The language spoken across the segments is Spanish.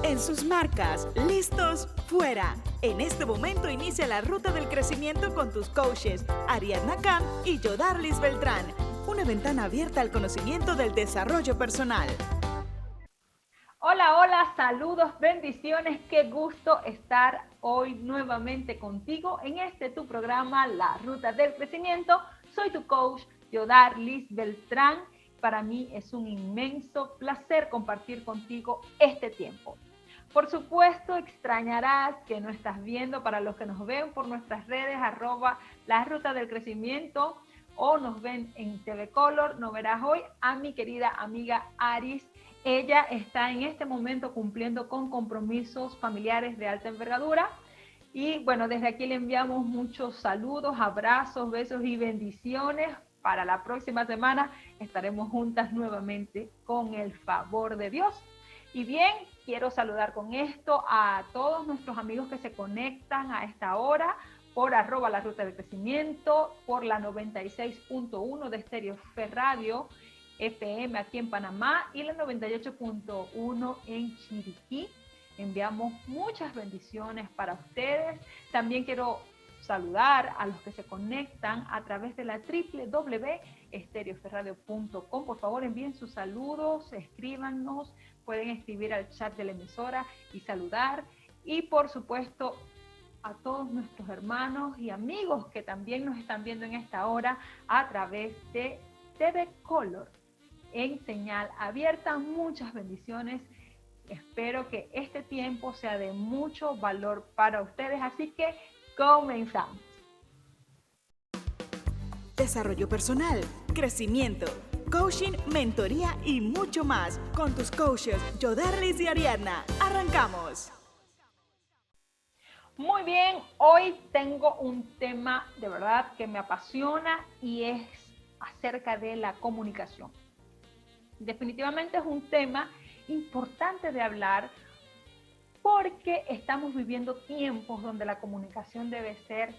en sus marcas, listos, fuera. En este momento inicia la ruta del crecimiento con tus coaches, Ariadna Camp y Yodarlis Beltrán. Una ventana abierta al conocimiento del desarrollo personal. Hola, hola, saludos, bendiciones. Qué gusto estar hoy nuevamente contigo en este tu programa, La Ruta del Crecimiento. Soy tu coach, Yodarlis Beltrán. Para mí es un inmenso placer compartir contigo este tiempo. Por supuesto, extrañarás que no estás viendo, para los que nos ven por nuestras redes, @La Ruta del Crecimiento, o nos ven en TV Color, no verás hoy a mi querida amiga Aris. Ella está en este momento cumpliendo con compromisos familiares de alta envergadura. Y bueno, desde aquí le enviamos muchos saludos, abrazos, besos y bendiciones. Para la próxima semana estaremos juntas nuevamente con el favor de Dios. Y bien, quiero saludar con esto a todos nuestros amigos que se conectan a esta hora por @La Ruta del Crecimiento, por la 96.1 de Estéreo Fe Radio FM aquí en Panamá y la 98.1 en Chiriquí. Enviamos muchas bendiciones para ustedes. También quiero saludar a los que se conectan a través de la www.estereoferradio.com. Por favor, envíen sus saludos, escríbanos, pueden escribir al chat de la emisora y saludar. Y por supuesto, a todos nuestros hermanos y amigos que también nos están viendo en esta hora a través de TV Color en señal abierta. Muchas bendiciones. Espero que este tiempo sea de mucho valor para ustedes, así que comenzamos. Desarrollo personal, crecimiento, coaching, mentoría y mucho más con tus coaches Yodarlis y Ariadna. ¡Arrancamos! Muy bien, hoy tengo un tema de verdad que me apasiona y es acerca de la comunicación. Definitivamente es un tema importante de hablar porque estamos viviendo tiempos donde la comunicación debe ser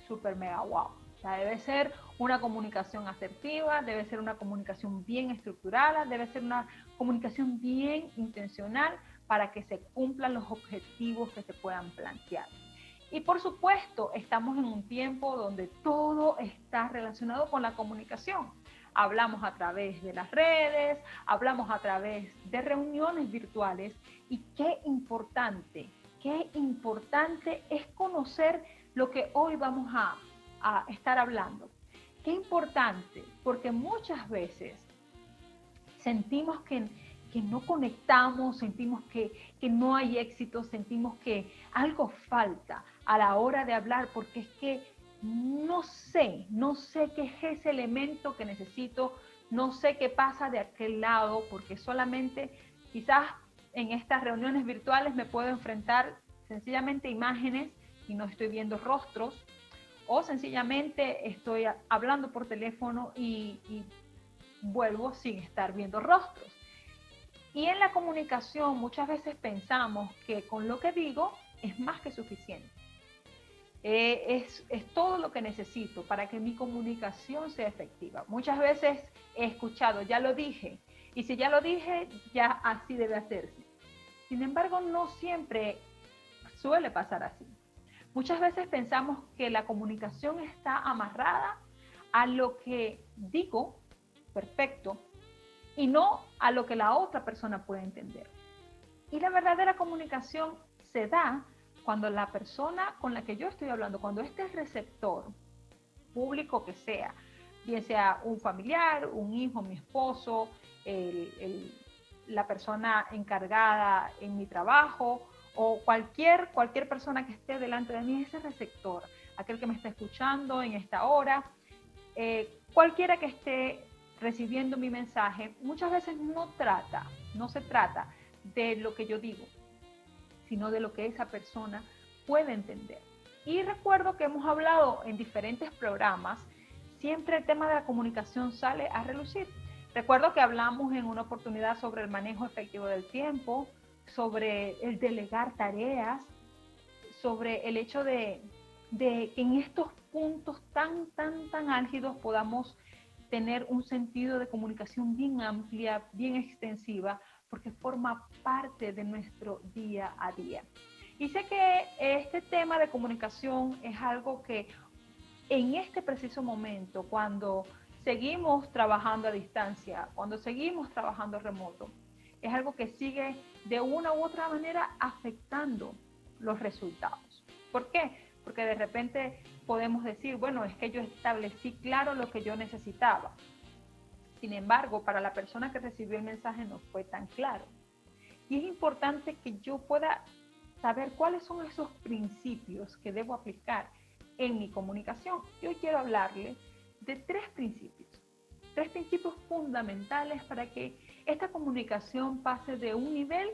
súper mega wow. O sea, debe ser una comunicación asertiva, debe ser una comunicación bien estructurada, debe ser una comunicación bien intencional para que se cumplan los objetivos que se puedan plantear. Y por supuesto, estamos en un tiempo donde todo está relacionado con la comunicación. Hablamos a través de las redes, hablamos a través de reuniones virtuales y qué importante es conocer lo que hoy vamos a estar hablando. Qué importante, porque muchas veces sentimos que no conectamos, sentimos que no hay éxito, sentimos que algo falta a la hora de hablar, porque es que no sé qué es ese elemento que necesito, no sé qué pasa de aquel lado, porque solamente quizás en estas reuniones virtuales me puedo enfrentar sencillamente imágenes y no estoy viendo rostros, o sencillamente estoy hablando por teléfono y vuelvo sin estar viendo rostros. Y en la comunicación muchas veces pensamos que con lo que digo es más que suficiente. Es todo lo que necesito para que mi comunicación sea efectiva. Muchas veces he escuchado, ya lo dije, y si ya lo dije, ya así debe hacerse. Sin embargo, no siempre suele pasar así. Muchas veces pensamos que la comunicación está amarrada a lo que digo, perfecto, y no a lo que la otra persona puede entender. Y la verdadera comunicación se da cuando la persona con la que yo estoy hablando, cuando este receptor público que sea, bien sea un familiar, un hijo, mi esposo, la persona encargada en mi trabajo o cualquier persona que esté delante de mí, ese receptor, aquel que me está escuchando en esta hora, cualquiera que esté recibiendo mi mensaje, muchas veces no se trata de lo que yo digo, sino de lo que esa persona puede entender. Y recuerdo que hemos hablado en diferentes programas, siempre el tema de la comunicación sale a relucir. Recuerdo que hablamos en una oportunidad sobre el manejo efectivo del tiempo, sobre el delegar tareas, sobre el hecho de que en estos puntos tan álgidos podamos tener un sentido de comunicación bien amplia, bien extensiva, porque forma parte de nuestro día a día. Y sé que este tema de comunicación es algo que en este preciso momento, cuando seguimos trabajando a distancia, cuando seguimos trabajando remoto, es algo que sigue de una u otra manera afectando los resultados. ¿Por qué? Porque de repente podemos decir, bueno, es que yo establecí claro lo que yo necesitaba. Sin embargo, para la persona que recibió el mensaje no fue tan claro. Y es importante que yo pueda saber cuáles son esos principios que debo aplicar en mi comunicación. Yo quiero hablarles de tres principios fundamentales para que esta comunicación pase de un nivel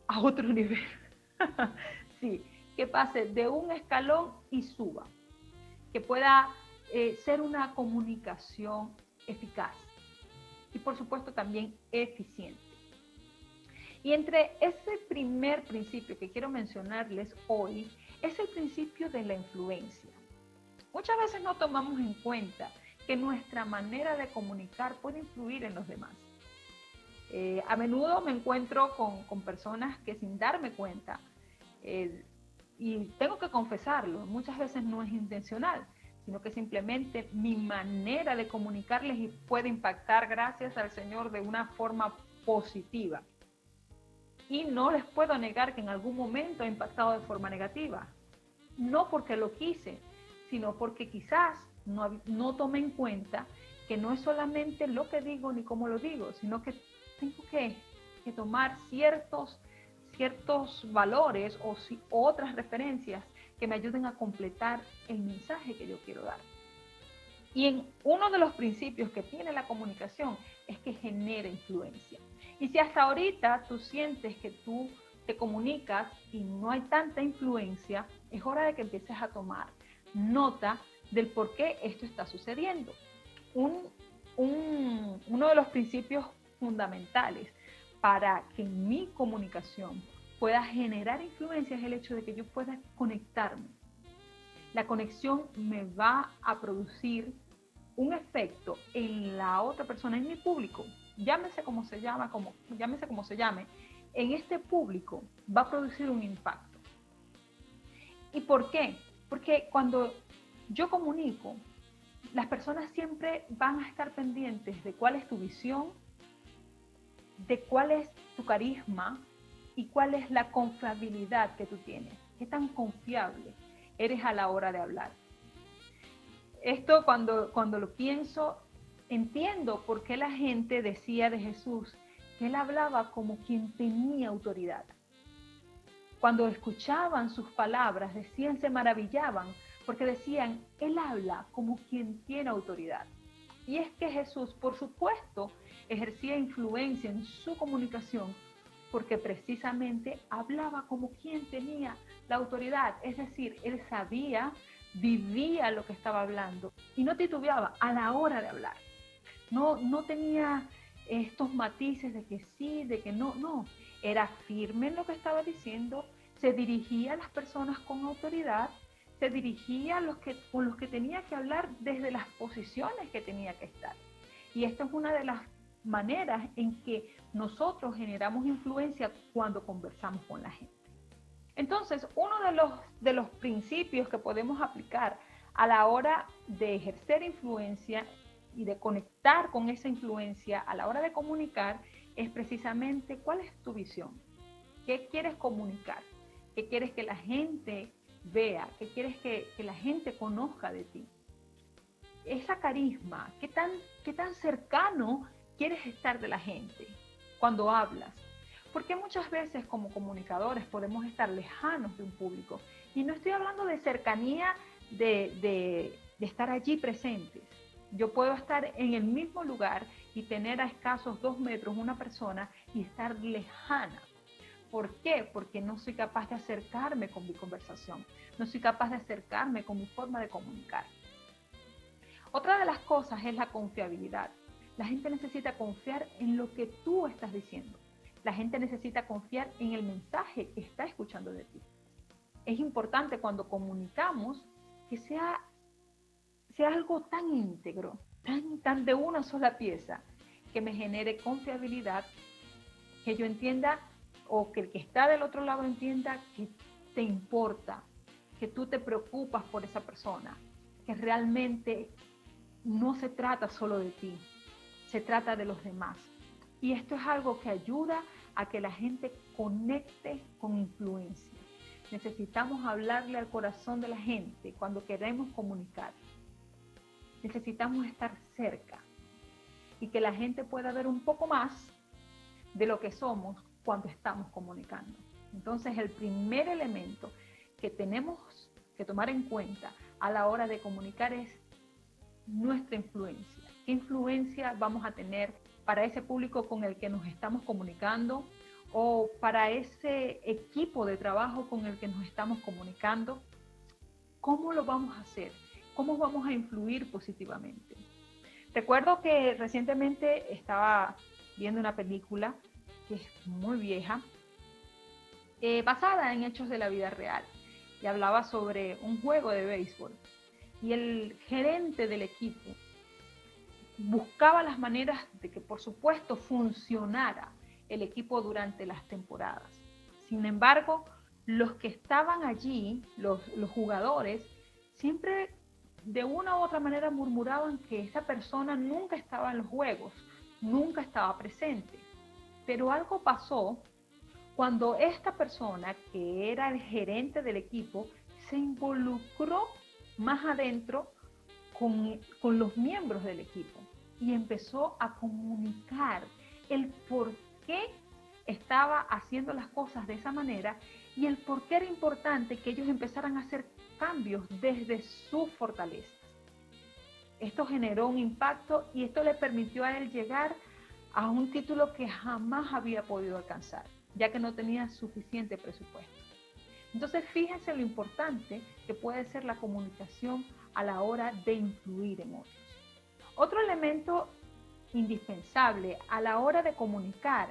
a otro nivel. Sí, que pase de un escalón y suba, que pueda ser una comunicación eficaz y por supuesto también eficiente. Y entre ese primer principio que quiero mencionarles hoy es el principio de la influencia. Muchas veces no tomamos en cuenta que nuestra manera de comunicar puede influir en los demás. A menudo me encuentro con personas que sin darme cuenta, y tengo que confesarlo, muchas veces no es intencional, sino que simplemente mi manera de comunicarles puede impactar, gracias al Señor, de una forma positiva. Y no les puedo negar que en algún momento ha impactado de forma negativa. No porque lo quise, sino porque quizás no tomé en cuenta que no es solamente lo que digo ni cómo lo digo, sino que tengo que tomar ciertos valores o otras referencias que me ayuden a completar el mensaje que yo quiero dar. Y uno de los principios que tiene la comunicación es que genera influencia. Y si hasta ahorita tú sientes que tú te comunicas y no hay tanta influencia, es hora de que empieces a tomar nota del por qué esto está sucediendo. Uno de los principios fundamentales para que mi comunicación pueda generar influencia es el hecho de que yo pueda conectarme. La conexión me va a producir un efecto en la otra persona, en mi público, llámese como se llame, en este público va a producir un impacto. ¿Y por qué? Porque cuando yo comunico, las personas siempre van a estar pendientes de cuál es tu visión, de cuál es tu carisma y cuál es la confiabilidad que tú tienes. ¿Qué tan confiable eres a la hora de hablar? Esto cuando lo pienso, entiendo por qué la gente decía de Jesús que él hablaba como quien tenía autoridad. Cuando escuchaban sus palabras, se maravillaban porque decían, él habla como quien tiene autoridad. Y es que Jesús, por supuesto, ejercía influencia en su comunicación porque precisamente hablaba como quien tenía la autoridad. Es decir, él sabía, vivía lo que estaba hablando y no titubeaba a la hora de hablar. No tenía estos matices de que sí, de que no. Era firme en lo que estaba diciendo, se dirigía a las personas con autoridad, se dirigía con los que tenía que hablar desde las posiciones que tenía que estar. Y esta es una de las maneras en que nosotros generamos influencia cuando conversamos con la gente. Entonces, uno de los principios que podemos aplicar a la hora de ejercer influencia y de conectar con esa influencia a la hora de comunicar es precisamente cuál es tu visión, qué quieres comunicar, qué quieres que la gente vea, qué quieres que la gente conozca de ti. Esa carisma, qué tan cercano quieres estar de la gente cuando hablas. Porque muchas veces como comunicadores podemos estar lejanos de un público. Y no estoy hablando de cercanía de estar allí presentes. Yo puedo estar en el mismo lugar y tener a escasos 2 metros una persona y estar lejana. ¿Por qué? Porque no soy capaz de acercarme con mi conversación. No soy capaz de acercarme con mi forma de comunicar. Otra de las cosas es la confiabilidad. La gente necesita confiar en lo que tú estás diciendo. La gente necesita confiar en el mensaje que está escuchando de ti. Es importante cuando comunicamos que sea algo tan íntegro, tan de una sola pieza, que me genere confiabilidad que yo entienda o que el que está del otro lado entienda que te importa, que tú te preocupas por esa persona, que realmente no se trata solo de ti, se trata de los demás. Y esto es algo que ayuda a que la gente conecte con influencia. Necesitamos hablarle al corazón de la gente cuando queremos comunicar. Necesitamos estar cerca y que la gente pueda ver un poco más de lo que somos cuando estamos comunicando. Entonces, el primer elemento que tenemos que tomar en cuenta a la hora de comunicar es nuestra influencia. ¿Qué influencia vamos a tener para ese público con el que nos estamos comunicando o para ese equipo de trabajo con el que nos estamos comunicando? ¿Cómo lo vamos a hacer? ¿Cómo vamos a influir positivamente? Recuerdo que recientemente estaba viendo una película que es muy vieja, basada en hechos de la vida real, y hablaba sobre un juego de béisbol. Y el gerente del equipo buscaba las maneras de que, por supuesto, funcionara el equipo durante las temporadas. Sin embargo, los que estaban allí, los jugadores, siempre de una u otra manera murmuraban que esa persona nunca estaba en los juegos, nunca estaba presente. Pero algo pasó cuando esta persona, que era el gerente del equipo, se involucró más adentro con los miembros del equipo y empezó a comunicar el por qué estaba haciendo las cosas de esa manera y el por qué era importante que ellos empezaran a hacer cambios desde sus fortalezas. Esto generó un impacto y esto le permitió a él llegar a un título que jamás había podido alcanzar, ya que no tenía suficiente presupuesto. Entonces, fíjense lo importante que puede ser la comunicación a la hora de influir en otros. Otro elemento indispensable a la hora de comunicar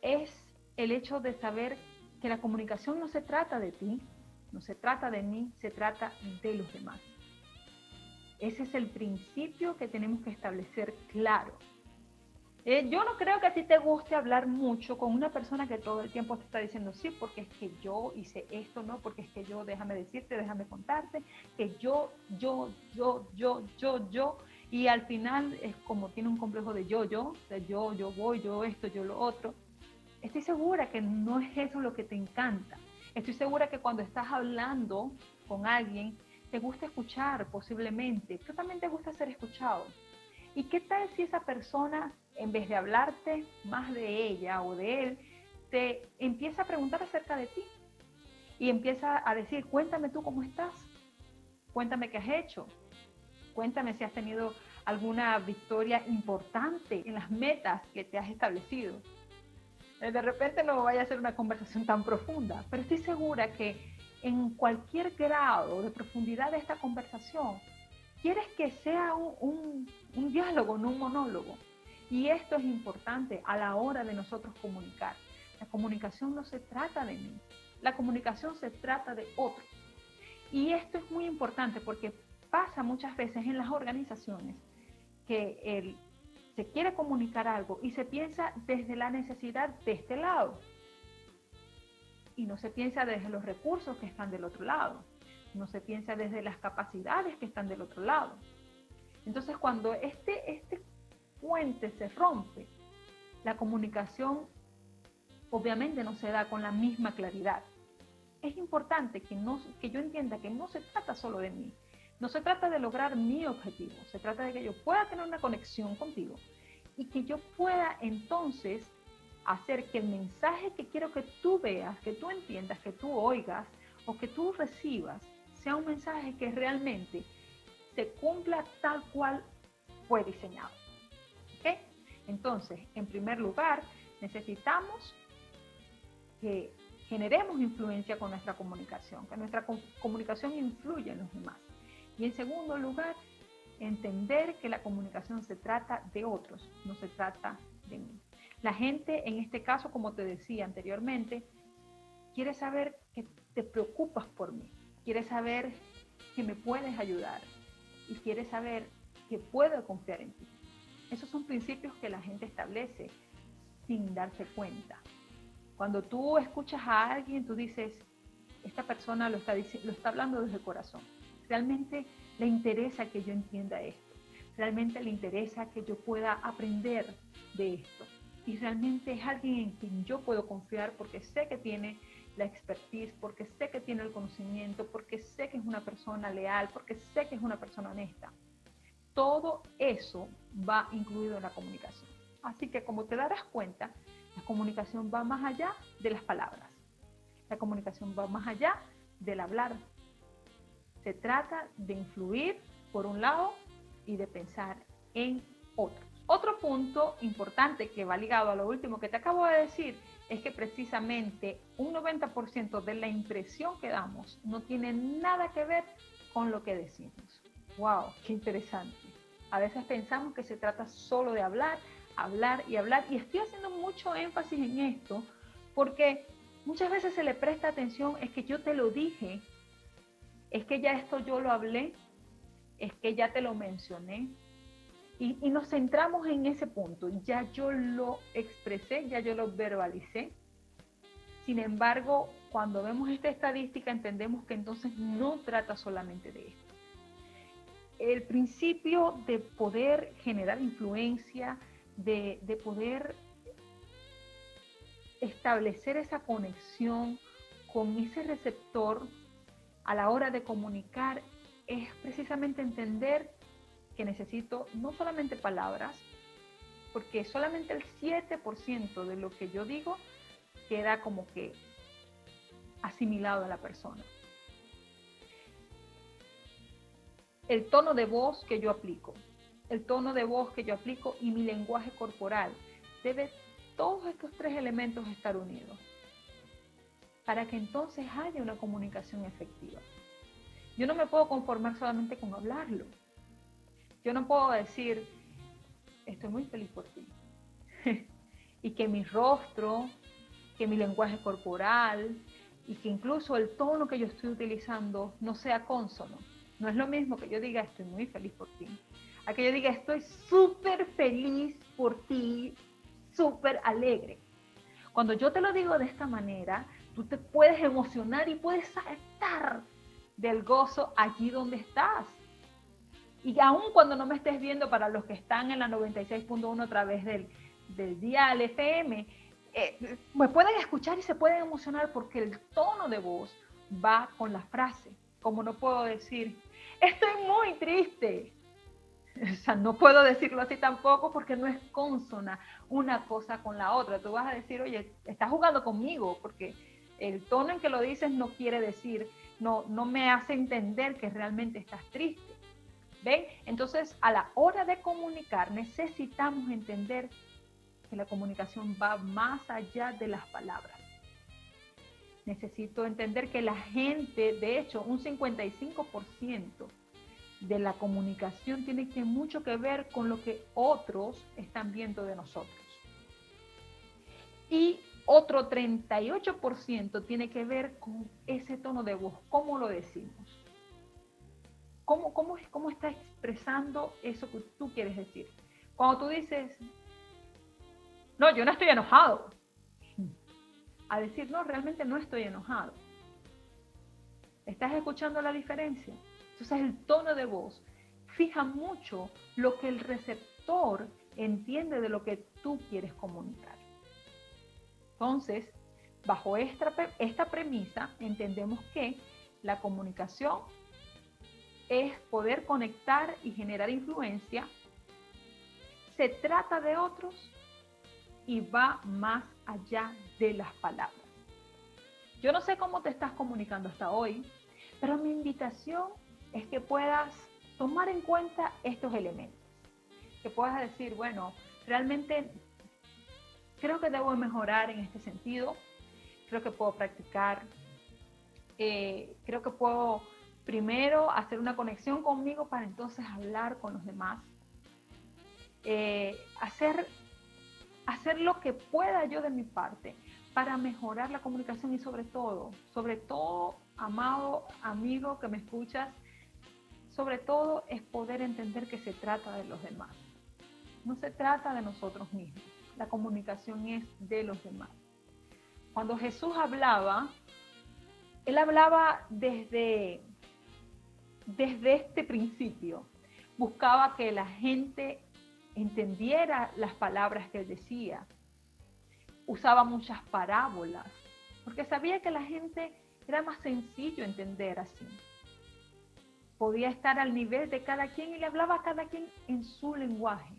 es el hecho de saber que la comunicación no se trata de ti, no se trata de mí, se trata de los demás. Ese es el principio que tenemos que establecer claro. Yo no creo que a ti te guste hablar mucho con una persona que todo el tiempo te está diciendo sí, porque es que yo hice esto, no, porque es que yo, déjame decirte, déjame contarte, que yo, y al final es como tiene un complejo de yo voy, yo esto, yo lo otro. Estoy segura que no es eso lo que te encanta. Estoy segura que cuando estás hablando con alguien, te gusta escuchar posiblemente, pero también te gusta ser escuchado. ¿Y qué tal si esa persona, en vez de hablarte más de ella o de él, te empieza a preguntar acerca de ti? Y empieza a decir, cuéntame tú cómo estás, cuéntame qué has hecho, cuéntame si has tenido alguna victoria importante en las metas que te has establecido. De repente no vaya a ser una conversación tan profunda, pero estoy segura que en cualquier grado de profundidad de esta conversación, quieres que sea un diálogo, no un monólogo. Y esto es importante a la hora de nosotros comunicar. La comunicación no se trata de mí, la comunicación se trata de otro. Y esto es muy importante porque pasa muchas veces en las organizaciones que se quiere comunicar algo y se piensa desde la necesidad de este lado. Y no se piensa desde los recursos que están del otro lado. No se piensa desde las capacidades que están del otro lado. Entonces, cuando este puente se rompe, la comunicación obviamente no se da con la misma claridad. Es importante que yo entienda que no se trata solo de mí, no se trata de lograr mi objetivo, se trata de que yo pueda tener una conexión contigo y que yo pueda entonces hacer que el mensaje que quiero que tú veas, que tú entiendas, que tú oigas o que tú recibas, sea un mensaje que realmente se cumpla tal cual fue diseñado. ¿Okay? Entonces, en primer lugar, necesitamos que generemos influencia con nuestra comunicación, que nuestra comunicación influya en los demás. Y en segundo lugar, entender que la comunicación se trata de otros, no se trata de mí. La gente, en este caso, como te decía anteriormente, quiere saber que te preocupas por mí, quiere saber que me puedes ayudar y quiere saber que puedo confiar en ti. Esos son principios que la gente establece sin darse cuenta. Cuando tú escuchas a alguien, tú dices, esta persona lo está hablando desde el corazón. Realmente le interesa que yo entienda esto. Realmente le interesa que yo pueda aprender de esto. Y realmente es alguien en quien yo puedo confiar porque sé que tiene la expertise, porque sé que tiene el conocimiento, porque sé que es una persona leal, porque sé que es una persona honesta. Todo eso va incluido en la comunicación. Así que como te darás cuenta, la comunicación va más allá de las palabras. La comunicación va más allá del hablar. Se trata de influir por un lado y de pensar en otro. Otro punto importante que va ligado a lo último que te acabo de decir es que precisamente un 90% de la impresión que damos no tiene nada que ver con lo que decimos. ¡Wow! ¡Qué interesante! A veces pensamos que se trata solo de hablar, hablar y hablar. Y estoy haciendo mucho énfasis en esto porque muchas veces se le presta atención, es que yo te lo dije, es que ya esto yo lo hablé, es que ya te lo mencioné. Y nos centramos en ese punto. Ya yo lo expresé, ya yo lo verbalicé. Sin embargo, cuando vemos esta estadística, entendemos que entonces no trata solamente de esto. El principio de poder generar influencia, de poder establecer esa conexión con ese receptor a la hora de comunicar es precisamente entender que necesito no solamente palabras, porque solamente el 7% de lo que yo digo queda como que asimilado a la persona. El tono de voz que yo aplico, y mi lenguaje corporal, debe todos estos tres elementos estar unidos para que entonces haya una comunicación efectiva. Yo no me puedo conformar solamente con hablarlo. Yo no puedo decir, estoy muy feliz por ti. Y que mi rostro, que mi lenguaje corporal y que incluso el tono que yo estoy utilizando no sea cónsono. No es lo mismo que yo diga, estoy muy feliz por ti, a que yo diga, estoy súper feliz por ti, súper alegre. Cuando yo te lo digo de esta manera, tú te puedes emocionar y puedes saltar del gozo allí donde estás. Y aun cuando no me estés viendo, para los que están en la 96.1 a través del dial FM, me pueden escuchar y se pueden emocionar porque el tono de voz va con la frase. Como no puedo decir, estoy muy triste. O sea, no puedo decirlo así tampoco porque no es consona una cosa con la otra. Tú vas a decir, oye, estás jugando conmigo, porque el tono en que lo dices no quiere decir, no me hace entender que realmente estás triste. ¿Ven? Entonces, a la hora de comunicar, necesitamos entender que la comunicación va más allá de las palabras. Necesito entender que la gente, de hecho, un 55% de la comunicación tiene mucho que ver con lo que otros están viendo de nosotros. Y otro 38% tiene que ver con ese tono de voz, cómo lo decimos. ¿Cómo está expresando eso que tú quieres decir? Cuando tú dices, no, yo no estoy enojado, a decir, no, realmente no estoy enojado. ¿Estás escuchando la diferencia? Entonces el tono de voz fija mucho lo que el receptor entiende de lo que tú quieres comunicar. Entonces, bajo esta premisa, entendemos que la comunicación es poder conectar y generar influencia, se trata de otros y va más allá de las palabras. Yo no sé cómo te estás comunicando hasta hoy, pero mi invitación es que puedas tomar en cuenta estos elementos, que puedas decir, bueno, realmente creo que debo mejorar en este sentido, creo que puedo practicar, creo que puedo primero hacer una conexión conmigo para entonces hablar con los demás. Hacer lo que pueda yo de mi parte para mejorar la comunicación y sobre todo, amado amigo que me escuchas, sobre todo es poder entender que se trata de los demás. No se trata de nosotros mismos. la comunicación es de los demás. Cuando Jesús hablaba, Él hablaba desde este principio. Buscaba que la gente entendiera las palabras que Él decía. Usaba muchas parábolas, porque sabía que la gente era más sencillo entender así. Podía estar al nivel de cada quien y le hablaba a cada quien en su lenguaje.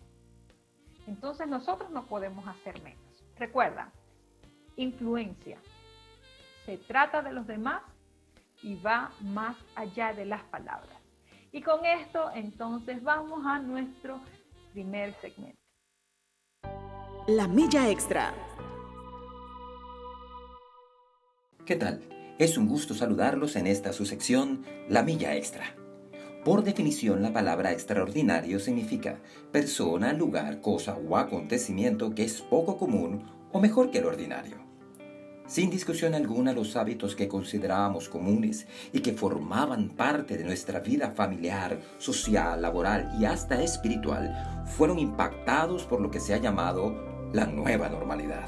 Entonces nosotros no podemos hacer menos. Recuerda, influencia. Se trata de los demás y va más allá de las palabras. Y con esto entonces vamos a nuestro primer segmento. La milla extra. ¿Qué tal? Es un gusto saludarlos en esta su sección, La Milla Extra. Por definición, la palabra extraordinario significa persona, lugar, cosa o acontecimiento que es poco común o mejor que lo ordinario. Sin discusión alguna, los hábitos que considerábamos comunes y que formaban parte de nuestra vida familiar, social, laboral y hasta espiritual fueron impactados por lo que se ha llamado la nueva normalidad.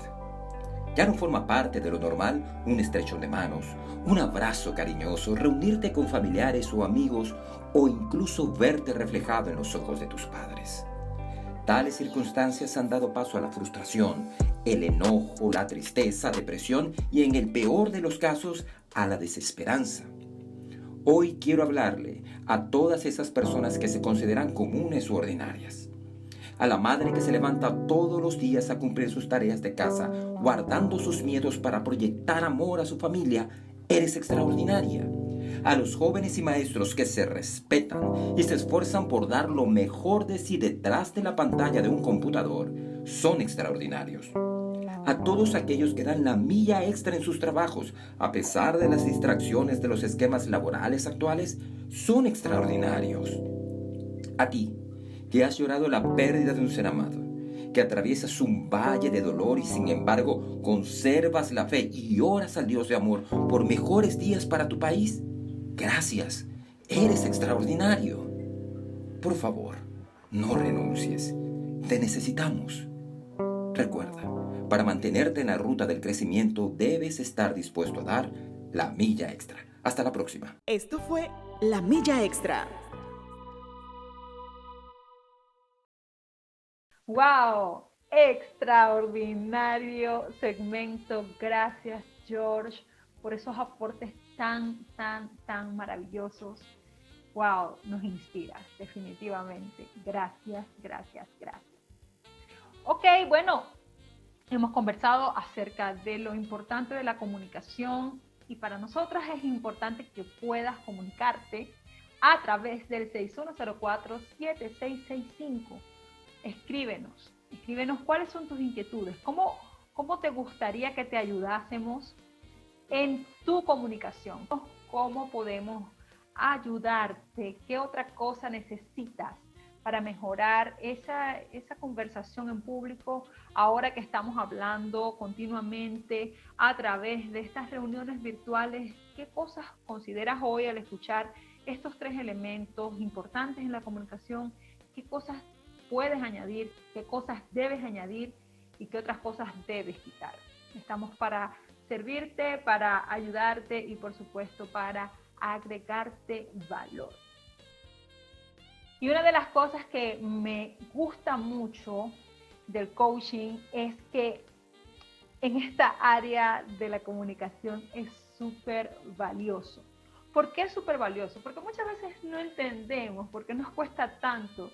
Ya no forma parte de lo normal un estrechón de manos, un abrazo cariñoso, reunirte con familiares o amigos o incluso verte reflejado en los ojos de tus padres. Tales circunstancias han dado paso a la frustración, el enojo, la tristeza, depresión y en el peor de los casos a la desesperanza. Hoy quiero hablarle a todas esas personas que se consideran comunes u ordinarias. A la madre que se levanta todos los días a cumplir sus tareas de casa, guardando sus miedos para proyectar amor a su familia, eres extraordinaria. A los jóvenes y maestros que se respetan y se esfuerzan por dar lo mejor de sí detrás de la pantalla de un computador, son extraordinarios. A todos aquellos que dan la milla extra en sus trabajos, a pesar de las distracciones de los esquemas laborales actuales, son extraordinarios. A ti, que has llorado la pérdida de un ser amado, que atraviesas un valle de dolor y sin embargo conservas la fe y oras al Dios de amor por mejores días para tu país. Gracias, eres extraordinario. Por favor, no renuncies, te necesitamos. Recuerda, para mantenerte en la ruta del crecimiento debes estar dispuesto a dar la milla extra. Hasta la próxima. Esto fue La Milla Extra. ¡Wow! Extraordinario segmento. Gracias, George, por esos aportes tan maravillosos. ¡Wow! Nos inspiras, definitivamente. Gracias. Ok, bueno, hemos conversado acerca de lo importante de la comunicación y para nosotras es importante que puedas comunicarte a través del 6104-7665. Escríbenos cuáles son tus inquietudes, cómo te gustaría que te ayudásemos en tu comunicación, cómo podemos ayudarte, qué otra cosa necesitas para mejorar esa conversación en público ahora que estamos hablando continuamente a través de estas reuniones virtuales. ¿Qué cosas consideras hoy al escuchar estos tres elementos importantes en la comunicación? ¿Qué cosas puedes añadir, qué cosas debes añadir y qué otras cosas debes quitar? Estamos para servirte, para ayudarte y por supuesto para agregarte valor. Y una de las cosas que me gusta mucho del coaching es que en esta área de la comunicación es súper valioso. ¿Por qué es súper valioso? Porque muchas veces no entendemos por qué nos cuesta tanto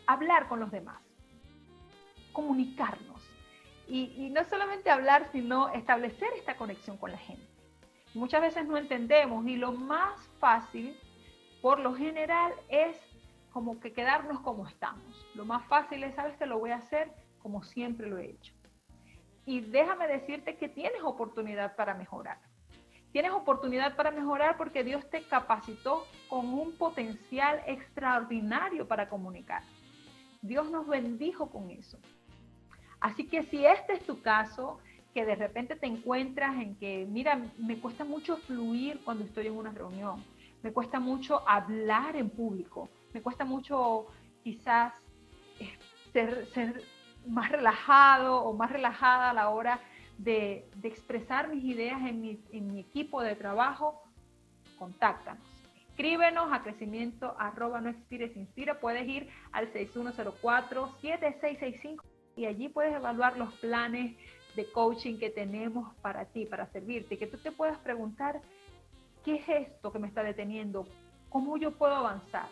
hablar con los demás, comunicarnos. Y no solamente hablar, sino establecer esta conexión con la gente. Muchas veces no entendemos y lo más fácil, por lo general, es como que quedarnos como estamos. Lo más fácil es, sabes que lo voy a hacer como siempre lo he hecho. Y déjame decirte que tienes oportunidad para mejorar. Tienes oportunidad para mejorar porque Dios te capacitó con un potencial extraordinario para comunicar. Dios nos bendijo con eso. Así que si este es tu caso, que de repente te encuentras en que, mira, me cuesta mucho fluir cuando estoy en una reunión, me cuesta mucho hablar en público, me cuesta mucho quizás ser más relajado o más relajada a la hora de expresar mis ideas en mi equipo de trabajo, contáctanos. Escríbenos a crecimiento@noexpire.inspira. Puedes ir al 6104-7665 y allí puedes evaluar los planes de coaching que tenemos para ti, para servirte, que tú te puedas preguntar, ¿qué es esto que me está deteniendo? ¿Cómo yo puedo avanzar?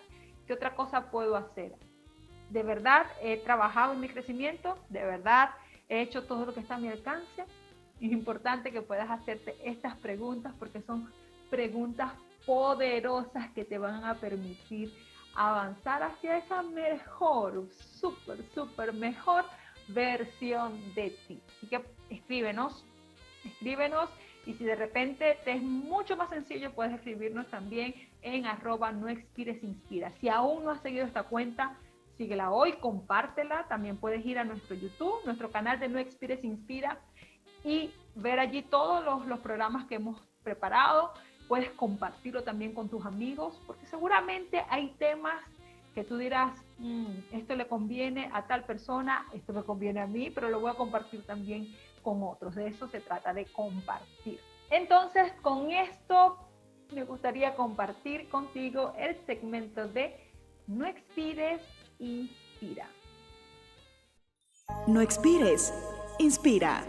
¿Qué otra cosa puedo hacer? ¿De verdad he trabajado en mi crecimiento? ¿De verdad he hecho todo lo que está a mi alcance? Es importante que puedas hacerte estas preguntas porque son preguntas poderosas que te van a permitir avanzar hacia esa mejor, súper mejor versión de ti. Así que escríbenos y si de repente te es mucho más sencillo, puedes escribirnos también en @noexpireinspira. Si aún no has seguido esta cuenta, síguela hoy, compártela. También puedes ir a nuestro YouTube, nuestro canal de No Expires Inspira y ver allí todos los programas que hemos preparado. Puedes compartirlo también con tus amigos, porque seguramente hay temas que tú dirás, esto le conviene a tal persona, esto me conviene a mí, pero lo voy a compartir también con otros. De eso se trata, de compartir. Entonces, con esto me gustaría compartir contigo el segmento de No Expires, Inspira. No expires, inspira.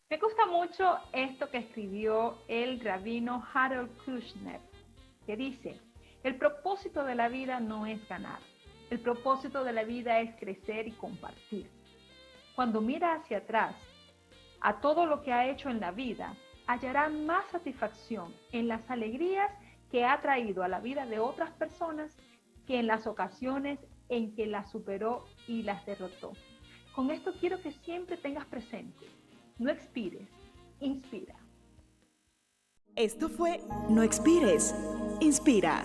Me gusta mucho esto que escribió el rabino Harold Kushner, que dice, el propósito de la vida no es ganar, el propósito de la vida es crecer y compartir. Cuando mira hacia atrás a todo lo que ha hecho en la vida, hallará más satisfacción en las alegrías que ha traído a la vida de otras personas que en las ocasiones en que las superó y las derrotó. Con esto quiero que siempre tengas presente, no expires, inspira. Esto fue No expires, inspira.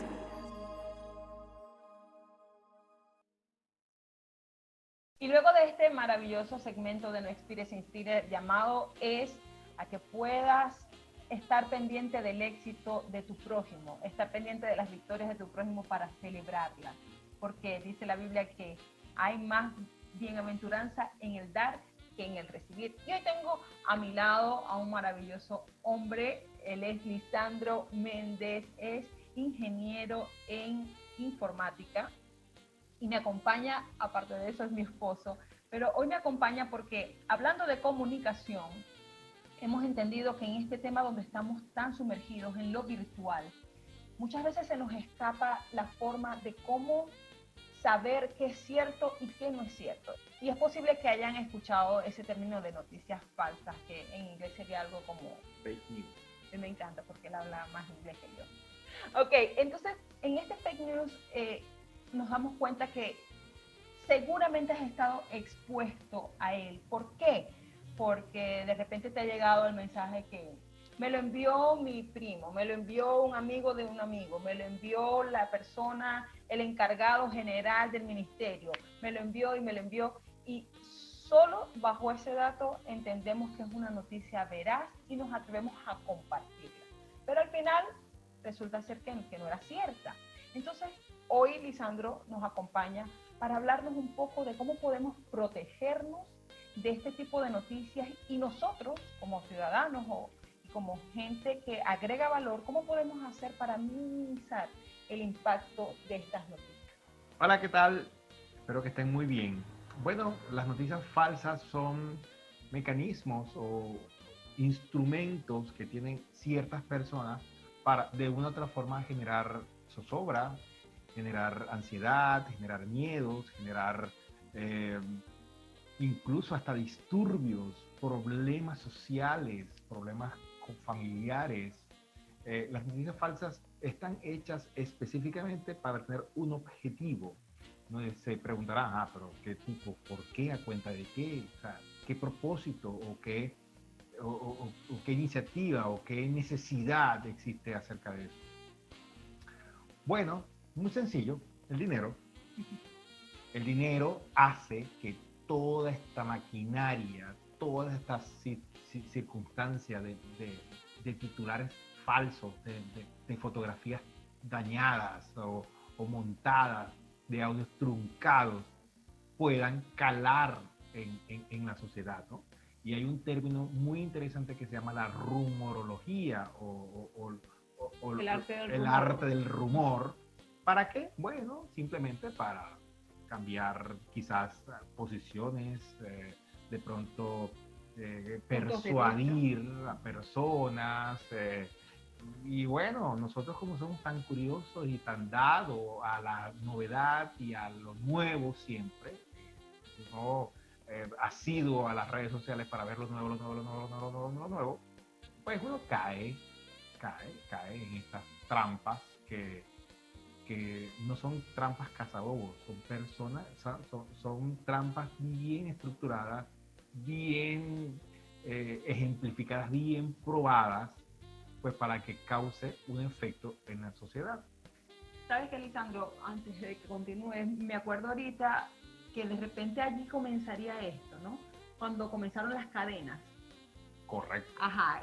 Y luego de este maravilloso segmento de No Expires, Inspire, llamado es a que puedas estar pendiente del éxito de tu prójimo, estar pendiente de las victorias de tu prójimo para celebrarlas, porque dice la Biblia que hay más bienaventuranza en el dar que en el recibir. Y hoy tengo a mi lado a un maravilloso hombre, él es Lisandro Méndez, es ingeniero en informática, y me acompaña, aparte de eso es mi esposo, pero hoy me acompaña porque hablando de comunicación, hemos entendido que en este tema donde estamos tan sumergidos en lo virtual, muchas veces se nos escapa la forma de cómo saber qué es cierto y qué no es cierto. Y es posible que hayan escuchado ese término de noticias falsas, que en inglés sería algo como fake news. Me encanta porque él habla más inglés que yo. Ok, entonces en este fake news nos damos cuenta que seguramente has estado expuesto a él. ¿Por qué? Porque de repente te ha llegado el mensaje que me lo envió mi primo, me lo envió un amigo de un amigo, me lo envió la persona, el encargado general del ministerio, me lo envió y solo bajo ese dato entendemos que es una noticia veraz y nos atrevemos a compartirla. Pero al final resulta ser que no era cierta. Entonces, hoy Lisandro nos acompaña para hablarnos un poco de cómo podemos protegernos de este tipo de noticias y nosotros, como ciudadanos o como gente que agrega valor, ¿cómo podemos hacer para minimizar el impacto de estas noticias? Hola, ¿qué tal? Espero que estén muy bien. Bueno, las noticias falsas son mecanismos o instrumentos que tienen ciertas personas para de una u otra forma generar zozobra, generar ansiedad, generar miedos, generar incluso hasta disturbios, problemas sociales, problemas familiares. Las noticias falsas están hechas específicamente para tener un objetivo. ¿No? Se preguntarán, pero ¿qué tipo? ¿Por qué? ¿A cuenta de qué? O sea, ¿qué propósito o qué iniciativa o qué necesidad existe acerca de eso? Bueno, muy sencillo, el dinero. El dinero hace que toda esta maquinaria, todas estas circunstancias de titulares falsos, de fotografías dañadas o montadas, de audios truncados puedan calar en la sociedad, ¿no? Y hay un término muy interesante que se llama la rumorología o el arte del rumor. ¿Para qué? Bueno, simplemente para cambiar quizás posiciones, de pronto persuadir a personas. Y bueno, nosotros como somos tan curiosos y tan dados a la novedad y a lo nuevo siempre, no asiduo a las redes sociales para ver lo nuevo, pues uno cae en estas trampas que no son trampas cazabobos, son personas, son trampas bien estructuradas, bien ejemplificadas, bien probadas, pues para que cause un efecto en la sociedad. ¿Sabes qué, Lisandro? Antes de que continúes, me acuerdo ahorita que de repente allí comenzaría esto, ¿no? Cuando comenzaron las cadenas. Correcto. Ajá,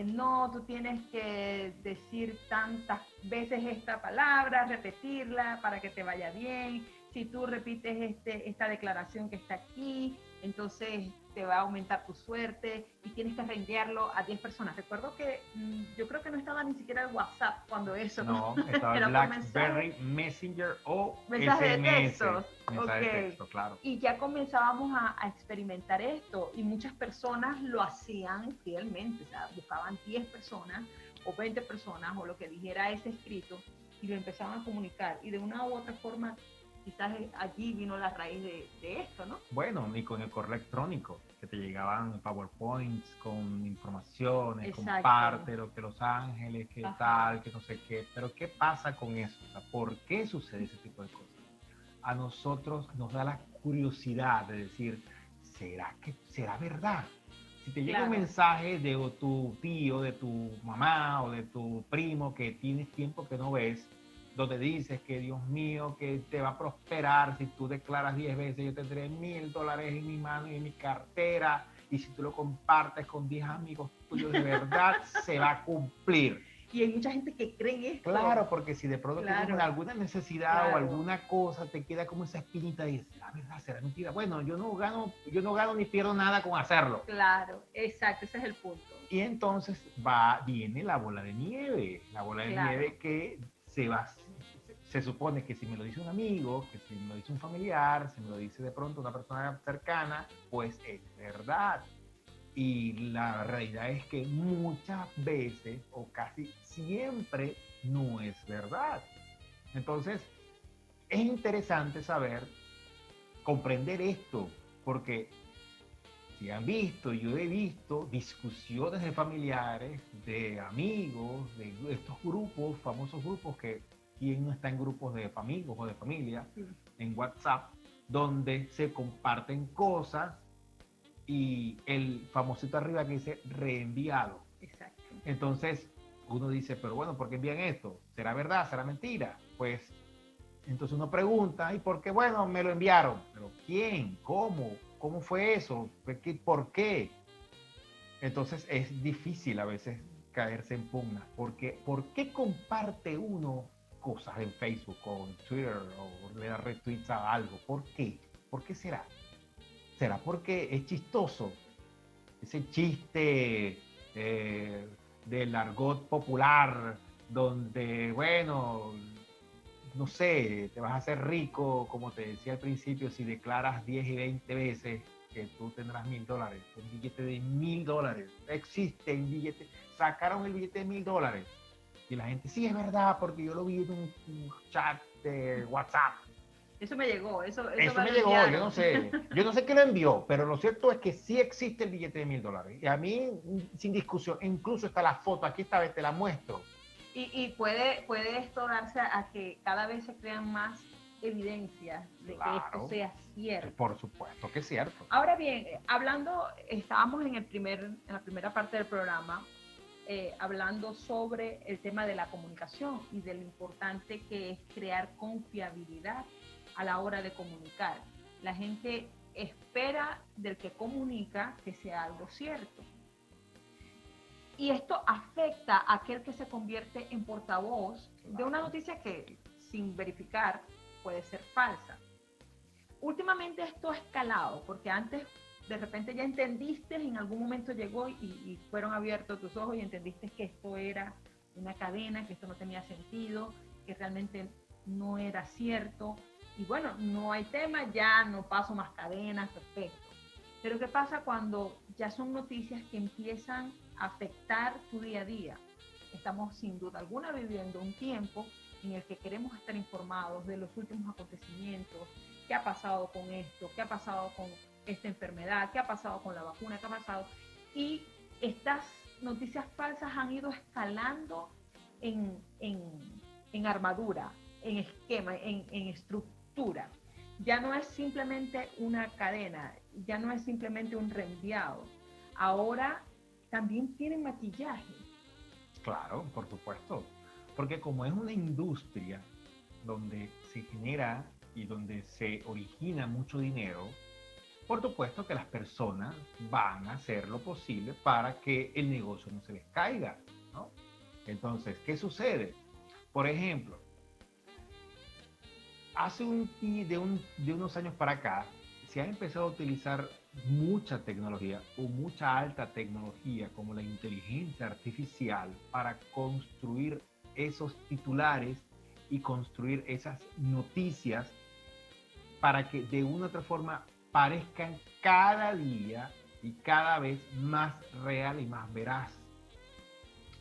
no, tú tienes que decir tantas veces esta palabra, repetirla para que te vaya bien. Si tú repites esta declaración que está aquí, entonces te va a aumentar tu suerte y tienes que reenviarlo a 10 personas. Recuerdo que yo creo que no estaba ni siquiera el WhatsApp cuando eso. No, estaba el BlackBerry, Messenger o mensaje SMS. De textos. Mensaje de texto, claro. Y ya comenzábamos a experimentar esto y muchas personas lo hacían fielmente, o sea, buscaban 10 personas o 20 personas o lo que dijera ese escrito y lo empezaban a comunicar y de una u otra forma quizás allí vino la raíz de esto, ¿no? Bueno, y con el correo electrónico, que te llegaban PowerPoints con informaciones, compártelo, que Los Ángeles, que tal, que no sé qué. Pero ¿qué pasa con eso? O sea, ¿por qué sucede ese tipo de cosas? A nosotros nos da la curiosidad de decir, ¿será verdad? Si te llega un mensaje de tu tío, de tu mamá o de tu primo que tienes tiempo que no ves, donde dices que Dios mío, que te va a prosperar si tú declaras 10 veces, yo tendré $1,000 en mi mano y en mi cartera, y si tú lo compartes con 10 amigos tuyos, de verdad se va a cumplir. Y hay mucha gente que cree en esto. Claro, porque si de pronto tienes alguna necesidad o alguna cosa, te queda como esa espinita y dices, la verdad, será mentira. Bueno, yo no gano ni pierdo nada con hacerlo. Claro, exacto, ese es el punto. Y entonces viene la bola de nieve, que se supone que si me lo dice un amigo, que si me lo dice un familiar, si me lo dice de pronto una persona cercana, pues es verdad. Y la realidad es que muchas veces o casi siempre no es verdad. Entonces, es interesante comprender esto, porque si han visto, yo he visto discusiones de familiares, de amigos, de estos grupos, famosos grupos que ¿quién no está en grupos de amigos o de familia en WhatsApp, donde se comparten cosas y el famosito arriba que dice reenviado? Exacto. Entonces uno dice, pero bueno, ¿por qué envían esto? ¿Será verdad? ¿Será mentira? Pues entonces uno pregunta, ¿y por qué? Bueno, me lo enviaron. ¿Pero quién? ¿Cómo? ¿Cómo fue eso? ¿Por qué? Entonces es difícil a veces caerse en pugna, porque ¿por qué comparte uno cosas en Facebook o en Twitter o le da retweets a algo? ¿Por qué? ¿Por qué será? ¿Será porque es chistoso? Ese chiste del argot popular donde, bueno, no sé, te vas a hacer rico, como te decía al principio, si declaras 10 y 20 veces que tú tendrás $1,000, un billete de $1,000. Existe el billete, sacaron el billete de $1,000. Y la gente, sí, es verdad, porque yo lo vi en un chat de WhatsApp. Eso me llegó, eso me llegó, yo no sé qué lo envió, pero lo cierto es que sí existe el billete de $1,000. Y a mí, sin discusión, incluso está la foto, aquí esta vez te la muestro. Y puede esto darse a que cada vez se crean más evidencias de que esto sea cierto. Por supuesto que es cierto. Ahora bien, estábamos en la primera parte del programa, hablando sobre el tema de la comunicación y de lo importante que es crear confiabilidad a la hora de comunicar. La gente espera del que comunica que sea algo cierto. Y esto afecta a aquel que se convierte en portavoz de una noticia que, sin verificar, puede ser falsa. Últimamente esto ha escalado, porque antes de repente ya entendiste, en algún momento llegó y fueron abiertos tus ojos y entendiste que esto era una cadena, que esto no tenía sentido, que realmente no era cierto. Y bueno, no hay tema, ya no paso más cadenas, perfecto. Pero ¿qué pasa cuando ya son noticias que empiezan a afectar tu día a día? Estamos sin duda alguna viviendo un tiempo en el que queremos estar informados de los últimos acontecimientos, qué ha pasado con esto, qué ha pasado con esta enfermedad, qué ha pasado con la vacuna, qué ha pasado. Y estas noticias falsas han ido escalando en armadura, en esquema, en estructura. Ya no es simplemente una cadena, ya no es simplemente un reenviado. Ahora también tienen maquillaje. Claro, por supuesto. Porque como es una industria donde se genera y donde se origina mucho dinero, por supuesto que las personas van a hacer lo posible para que el negocio no se les caiga, ¿no? Entonces, ¿qué sucede? Por ejemplo, de unos años para acá, se ha empezado a utilizar mucha tecnología o mucha alta tecnología como la inteligencia artificial para construir esos titulares y construir esas noticias para que de una u otra forma parezcan cada día y cada vez más real y más veraz.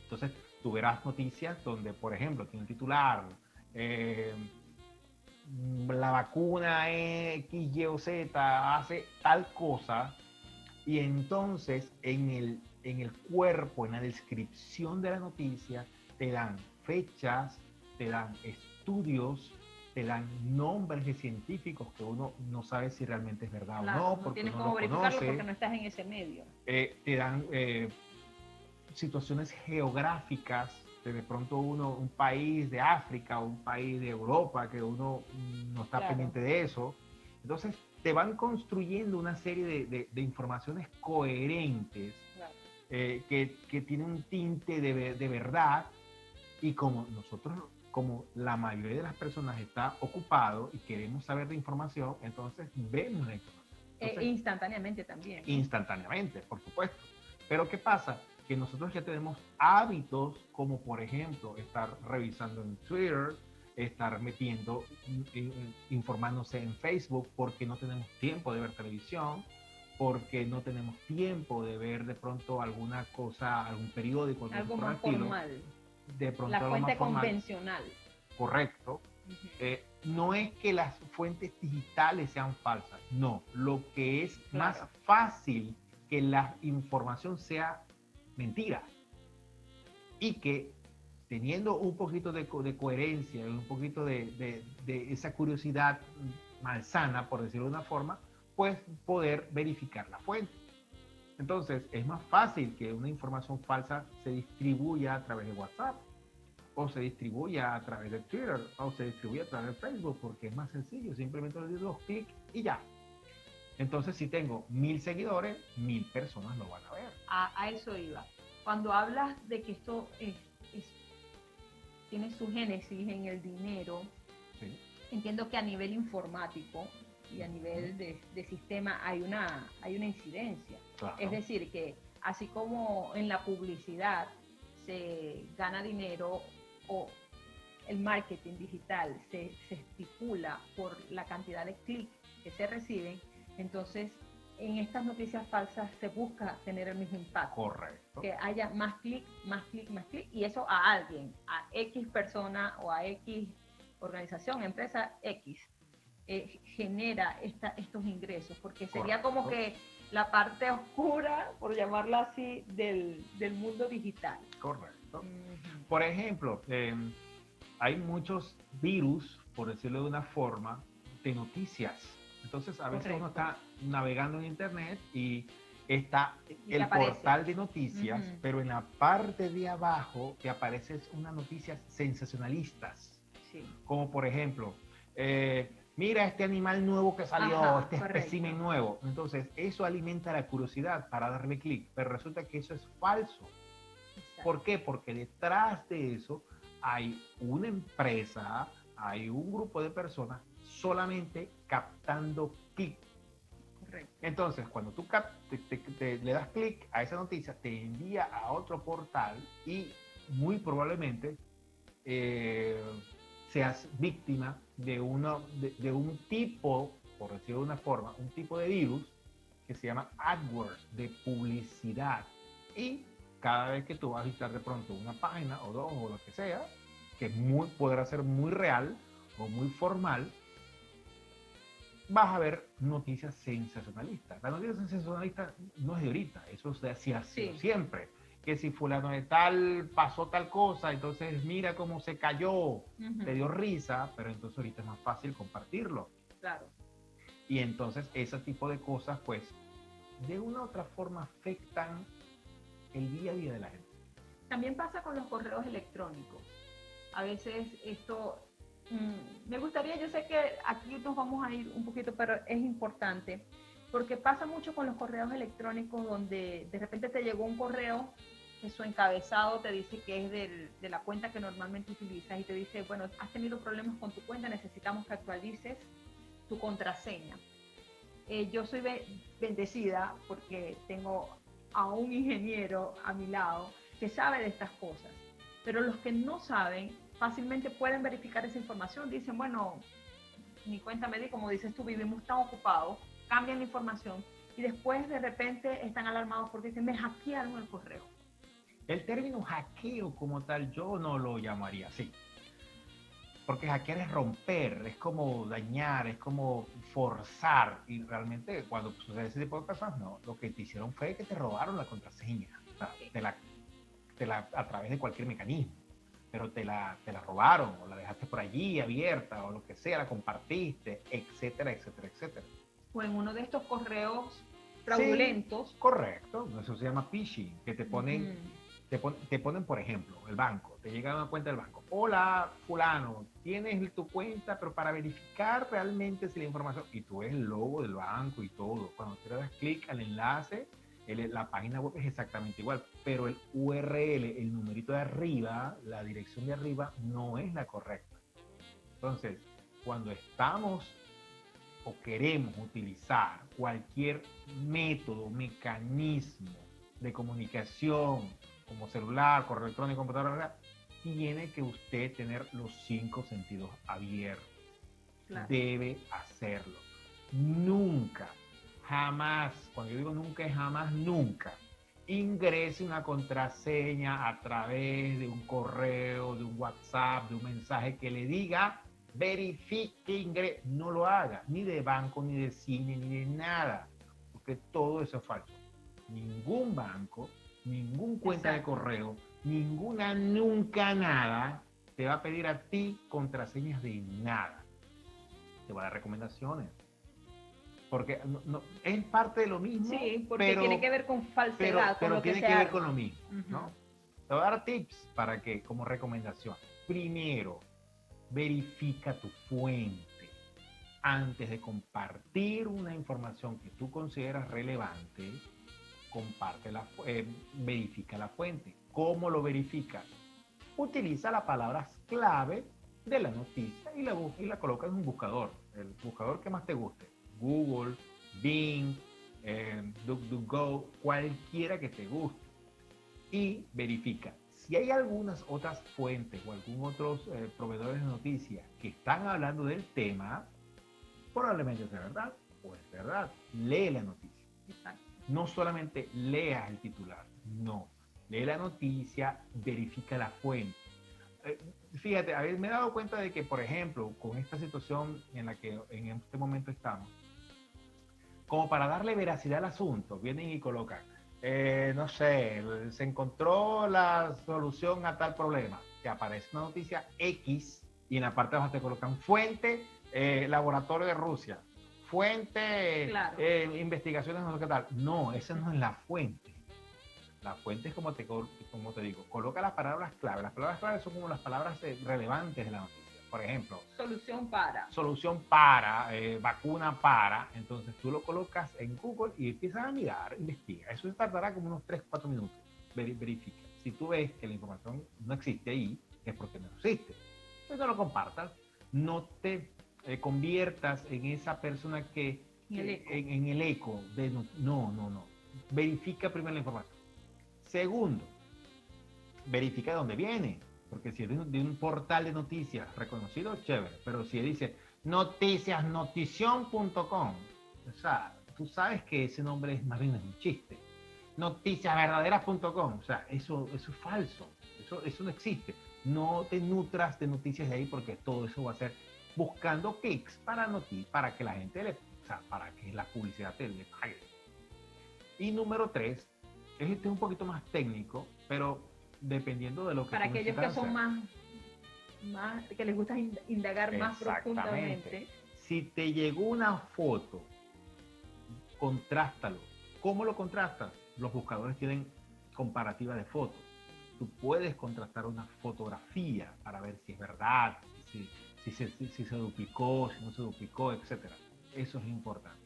Entonces, tú verás noticias donde, por ejemplo, tiene un titular, la vacuna X, Y o Z hace tal cosa, y entonces en el cuerpo, en la descripción de la noticia, te dan fechas, te dan estudios, te dan nombres de científicos que uno no sabe si realmente es verdad Claro, o no, porque tienes no cómo lo verificarlo conoce. porque no estás en ese medio. Te dan situaciones geográficas, de pronto un país de África o un país de Europa que uno no está Claro. pendiente de eso. Entonces te van construyendo una serie de informaciones coherentes, Claro. que tienen un tinte de verdad, y como nosotros, como la mayoría de las personas está ocupado y queremos saber de información, entonces vemos la información. Entonces, Instantáneamente también, ¿no? Instantáneamente, por supuesto. Pero ¿qué pasa? Que nosotros ya tenemos hábitos como, por ejemplo, estar revisando en Twitter, estar metiendo, informándose en Facebook, porque no tenemos tiempo de ver televisión, porque no tenemos tiempo de ver de pronto alguna cosa, algún periódico, algo más formal. De pronto la algo fuente más formal. Convencional. Correcto. No es que las fuentes digitales sean falsas, no. Lo que es más fácil que la información sea mentira, y que teniendo un poquito de coherencia, un poquito de esa curiosidad malsana, por decirlo de una forma, pues poder verificar la fuente. Entonces es más fácil que una información falsa se distribuya a través de WhatsApp, o se distribuya a través de Twitter, o se distribuya a través de Facebook, porque es más sencillo, simplemente le doy 2 clics y ya. Entonces, si tengo 1000 seguidores, 1000 personas lo van a ver. A eso iba. Cuando hablas de que esto tiene su génesis en el dinero, Sí. Entiendo que a nivel informático y a nivel de sistema hay una incidencia. Claro. Es decir, que así como en la publicidad se gana dinero, o el marketing digital se estipula por la cantidad de clics que se reciben, entonces en estas noticias falsas se busca tener el mismo impacto. Correcto. Que haya más clic, más clic, más clic, y eso a alguien, a X persona o a X organización, empresa X, genera estos ingresos, porque sería Correcto. como que la parte oscura, por llamarlo así, del mundo digital. Correcto. Por ejemplo, hay muchos virus, por decirlo de una forma, de noticias. Entonces, a veces uno está navegando en internet y está el portal de noticias, pero en la parte de abajo te aparecen unas noticias sensacionalistas. Sí. Como por ejemplo, mira este animal nuevo que salió, este espécimen nuevo. Entonces, eso alimenta la curiosidad para darle clic, pero resulta que eso es falso. Exacto. ¿Por qué? Porque detrás de eso hay una empresa, hay un grupo de personas solamente captando clic. Correcto. Entonces, cuando tú le das clic a esa noticia, te envía a otro portal y muy probablemente seas víctima de un tipo, por decirlo de una forma, un tipo de virus que se llama AdWords, de publicidad. Y cada vez que tú vas a visitar de pronto una página o dos o lo que sea, que podrá ser muy real o muy formal, vas a ver noticias sensacionalistas. La noticia sensacionalista no es de ahorita, eso se hacía siempre. Que si fulano de tal pasó tal cosa, entonces mira cómo se cayó, te dio risa, pero entonces ahorita es más fácil compartirlo. Claro. Y entonces ese tipo de cosas, pues, de una u otra forma afectan el día a día de la gente. También pasa con los correos electrónicos. A veces esto, me gustaría, yo sé que aquí nos vamos a ir un poquito, pero es importante, porque pasa mucho con los correos electrónicos donde de repente te llegó un correo que su encabezado te dice que es de la cuenta que normalmente utilizas y te dice, bueno, has tenido problemas con tu cuenta, necesitamos que actualices tu contraseña. Yo soy bendecida porque tengo a un ingeniero a mi lado que sabe de estas cosas, pero los que no saben fácilmente pueden verificar esa información. Dicen, bueno, mi cuenta me dice, como dices tú, vivimos tan ocupados, cambian la información y después de repente están alarmados porque dicen, me hackearon el correo. El término hackeo como tal yo no lo llamaría así. Porque hackear es romper, es como dañar, es como forzar. Y realmente cuando sucede ese tipo de cosas, no. Lo que te hicieron fue que te robaron la contraseña. O sea, a través de cualquier mecanismo. Pero te la robaron o la dejaste por allí abierta o lo que sea, la compartiste, etcétera, etcétera, etcétera. O en uno de estos correos fraudulentos. Sí, correcto, eso se llama phishing, que te ponen... Te ponen, por ejemplo, el banco, te llega una cuenta del banco. Hola, fulano, tienes tu cuenta, pero para verificar realmente si la información, y tú ves el logo del banco y todo, cuando te das clic al enlace, la página web es exactamente igual, pero el URL, el numerito de arriba, la dirección de arriba, no es la correcta. Entonces, cuando estamos o queremos utilizar cualquier método, mecanismo de comunicación, como celular, correo electrónico, computadora, tiene que usted tener los 5 sentidos abiertos. Claro. Debe hacerlo. Nunca, jamás, cuando yo digo nunca es jamás, nunca, ingrese una contraseña a través de un correo, de un WhatsApp, de un mensaje que le diga, verifique, ingrese. No lo haga, ni de banco, ni de cine, ni de nada, porque todo eso es falso. Ningún banco, ningún cuenta de correo, ninguna nunca nada te va a pedir a ti contraseñas de nada. Te va a dar recomendaciones. Porque no, es parte de lo mismo. Sí, porque tiene que ver con falsedad. Pero tiene que ver con lo mismo, ¿no? Te voy a dar tips para que, como recomendación. Primero, verifica tu fuente. Antes de compartir una información que tú consideras relevante, verifica la fuente. ¿Cómo lo verifica? Utiliza las palabras clave de la noticia y la colocas en un buscador. El buscador que más te guste. Google, Bing, DuckDuckGo, cualquiera que te guste. Y verifica. Si hay algunas otras fuentes o algunos otros proveedores de noticias que están hablando del tema, probablemente sea verdad o es verdad. Lee la noticia. Exacto. No solamente leas el titular, no. Lee la noticia, verifica la fuente. Fíjate, me he dado cuenta de que, por ejemplo, con esta situación en la que en este momento estamos, como para darle veracidad al asunto, vienen y colocan, no sé, se encontró la solución a tal problema. Te aparece una noticia X y en la parte de abajo te colocan fuente, laboratorio de Rusia. Fuente, claro. Investigaciones, no sé qué tal. No, esa no es la fuente. La fuente es como te digo, coloca las palabras clave. Las palabras clave son como las palabras relevantes de la noticia. Por ejemplo, solución para, vacuna para. Entonces tú lo colocas en Google y empiezas a mirar, investiga. Eso tardará como unos 3-4 minutos. Verifica. Si tú ves que la información no existe ahí, es porque no existe. Entonces no lo compartas. No te conviertas en esa persona que en el eco de no. Verifica primero la información. Segundo, verifica de dónde viene, porque si es de un portal de noticias reconocido, chévere, pero si dice noticiasnotición.com, o sea, tú sabes que ese nombre es más bien un chiste. Noticiasverdaderas.com, o sea, eso es falso, eso no existe. No te nutras de noticias de ahí, porque todo eso va a ser buscando clics para que la gente para que la publicidad te le pague. Y número 3, este es un poquito más técnico, pero dependiendo de lo que para aquellos que son más que les gusta indagar más profundamente. Si te llegó una foto, contrástalo. ¿Cómo lo contrastas? Los buscadores tienen comparativa de fotos. Tú puedes contrastar una fotografía para ver si es verdad, si se duplicó, si no se duplicó, etc. Eso es importante.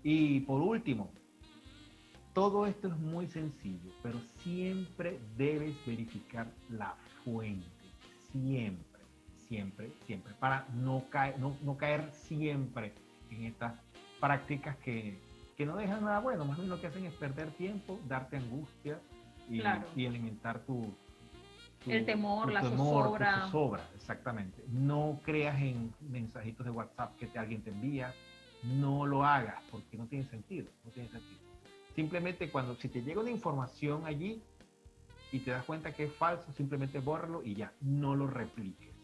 Y por último, todo esto es muy sencillo, pero siempre debes verificar la fuente. Siempre, para no caer siempre en estas prácticas que no dejan nada bueno, más bien lo que hacen es perder tiempo, darte angustia y alimentar el temor, tu la zozobra. Exactamente. No creas en mensajitos de WhatsApp que alguien te envía, no lo hagas porque no tiene sentido. Simplemente si te llega una información allí y te das cuenta que es falso, simplemente bórralo y ya, no lo repliques.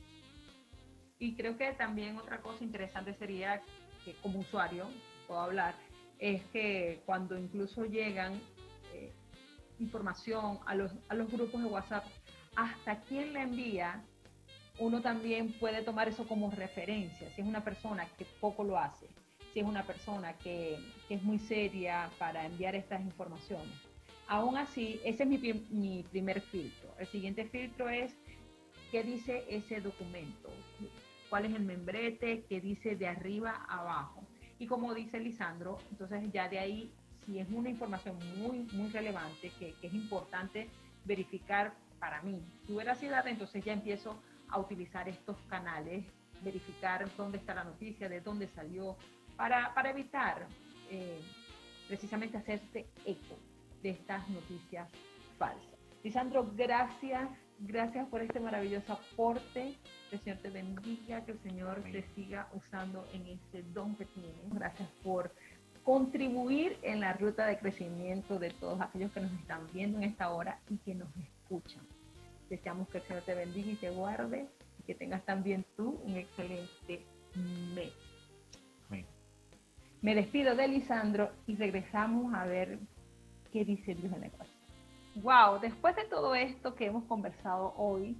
Y creo que también otra cosa interesante sería que como usuario, puedo hablar, es que cuando incluso llegan información a los grupos de WhatsApp, hasta quién la envía, uno también puede tomar eso como referencia. Si es una persona que poco lo hace, si es una persona que es muy seria para enviar estas informaciones. Aún así, ese es mi primer filtro. El siguiente filtro es qué dice ese documento, cuál es el membrete, qué dice de arriba a abajo. Y como dice Lisandro, entonces ya de ahí, si es una información muy, muy relevante, que es importante verificar para mí su veracidad, entonces ya empiezo a utilizar estos canales, verificar dónde está la noticia, de dónde salió, para evitar precisamente hacerse eco de estas noticias falsas. Lisandro, gracias por este maravilloso aporte. Que el Señor te bendiga, que el Señor te siga usando en ese don que tienes. Gracias por contribuir en la ruta de crecimiento de todos aquellos que nos están viendo en esta hora y que nos escuchan. Deseamos que el Señor te bendiga y te guarde y que tengas también tú un excelente mes. Amén. Me despido de Lisandro y regresamos a ver qué dice Dios en la ecuación. Wow, después de todo esto que hemos conversado hoy,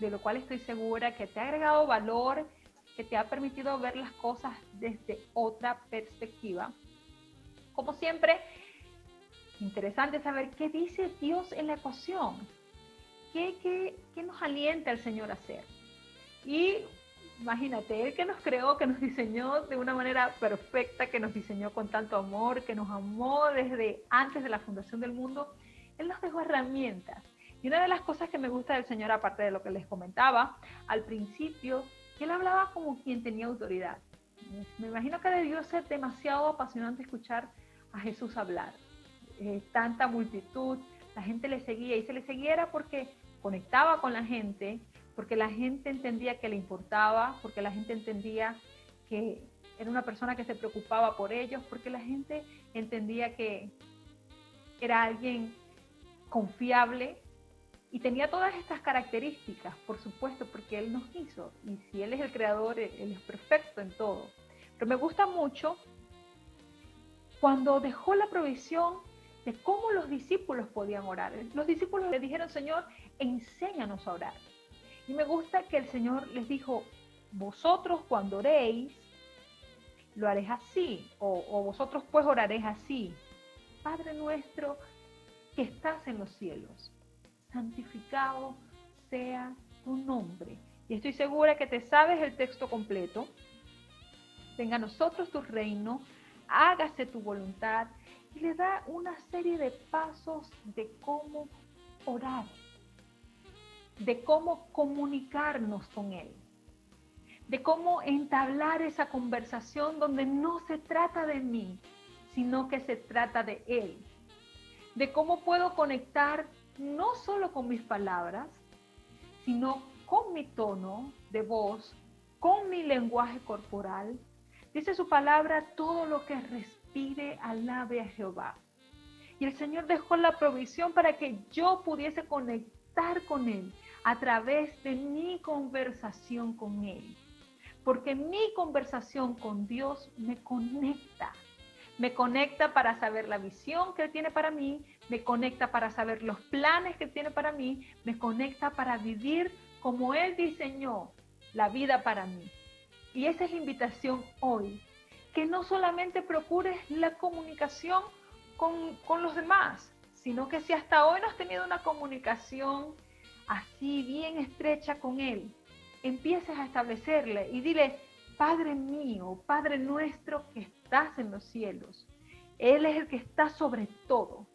de lo cual estoy segura que te ha agregado valor, que te ha permitido ver las cosas desde otra perspectiva. Como siempre, interesante saber qué dice Dios en la ecuación, qué nos alienta el Señor a hacer. Y imagínate, Él que nos creó, que nos diseñó de una manera perfecta, que nos diseñó con tanto amor, que nos amó desde antes de la fundación del mundo, Él nos dejó herramientas. Y una de las cosas que me gusta del Señor, aparte de lo que les comentaba al principio, que Él hablaba como quien tenía autoridad. Me imagino que debió ser demasiado apasionante escuchar a Jesús hablar. Tanta multitud, la gente le seguía, y se le seguía era porque conectaba con la gente, porque la gente entendía que le importaba, porque la gente entendía que era una persona que se preocupaba por ellos, porque la gente entendía que era alguien confiable. Y tenía todas estas características, por supuesto, porque Él nos hizo. Y si Él es el creador, Él es perfecto en todo. Pero me gusta mucho cuando dejó la provisión de cómo los discípulos podían orar. Los discípulos le dijeron, Señor, enséñanos a orar. Y me gusta que el Señor les dijo, vosotros cuando oréis, lo haréis así. O vosotros pues oraréis así. Padre nuestro que estás en los cielos, santificado sea tu nombre. Y estoy segura que te sabes el texto completo. Venga a nosotros tu reino, hágase tu voluntad. Y le da una serie de pasos de cómo orar, de cómo comunicarnos con Él. de cómo entablar esa conversación donde no se trata de mí, sino que se trata de Él. De cómo puedo conectar no solo con mis palabras, sino con mi tono de voz, con mi lenguaje corporal. Dice su palabra, todo lo que respire alabe a Jehová. Y el Señor dejó la provisión para que yo pudiese conectar con Él a través de mi conversación con Él. Porque mi conversación con Dios me conecta. Me conecta para saber la visión que Él tiene para mí, me conecta para saber los planes que Él tiene para mí, me conecta para vivir como Él diseñó la vida para mí. Y esa es la invitación hoy, que no solamente procures la comunicación con los demás, sino que si hasta hoy no has tenido una comunicación así bien estrecha con Él, empieces a establecerle y dile, Padre mío, Padre nuestro que estás en los cielos, Él es el que está sobre todo.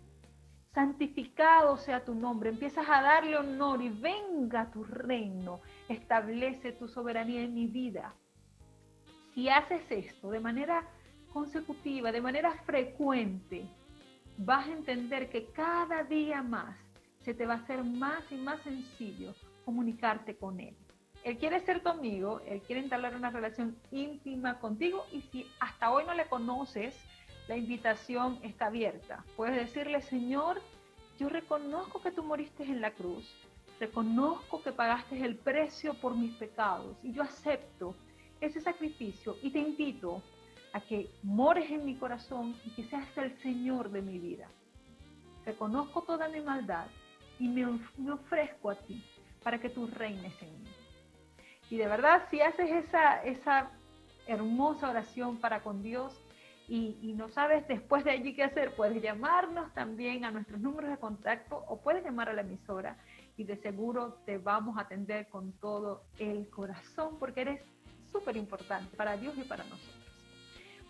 Santificado sea tu nombre, empiezas a darle honor y venga tu reino, establece tu soberanía en mi vida. Si haces esto de manera consecutiva, de manera frecuente, vas a entender que cada día más se te va a hacer más y más sencillo comunicarte con Él. Él quiere ser tu amigo, Él quiere entablar una relación íntima contigo y si hasta hoy no le conoces, la invitación está abierta. Puedes decirle, Señor, yo reconozco que tú moriste en la cruz, reconozco que pagaste el precio por mis pecados y yo acepto ese sacrificio y te invito a que mores en mi corazón y que seas el Señor de mi vida. Reconozco toda mi maldad y me ofrezco a ti para que tú reines en mí. Y de verdad, si haces esa hermosa oración para con Dios y no sabes después de allí qué hacer, puedes llamarnos también a nuestros números de contacto o puedes llamar a la emisora y de seguro te vamos a atender con todo el corazón porque eres súper importante para Dios y para nosotros.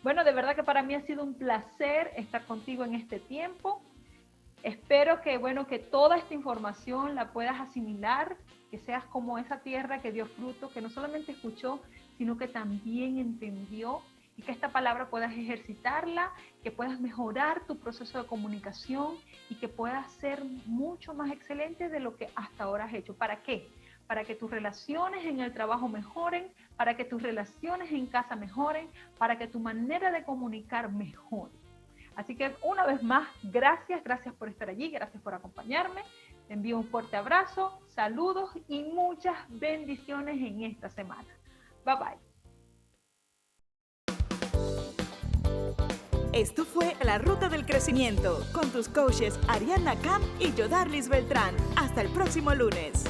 Bueno, de verdad que para mí ha sido un placer estar contigo en este tiempo. Espero que toda esta información la puedas asimilar, que seas como esa tierra que dio fruto, que no solamente escuchó, sino que también entendió y que esta palabra puedas ejercitarla, que puedas mejorar tu proceso de comunicación y que puedas ser mucho más excelente de lo que hasta ahora has hecho. ¿Para qué? Para que tus relaciones en el trabajo mejoren, para que tus relaciones en casa mejoren, para que tu manera de comunicar mejore. Así que una vez más, gracias por estar allí, gracias por acompañarme. Te envío un fuerte abrazo, saludos y muchas bendiciones en esta semana. Bye bye. Esto fue La Ruta del Crecimiento con tus coaches Ariadna Camp y Yodarlis Beltrán. Hasta el próximo lunes.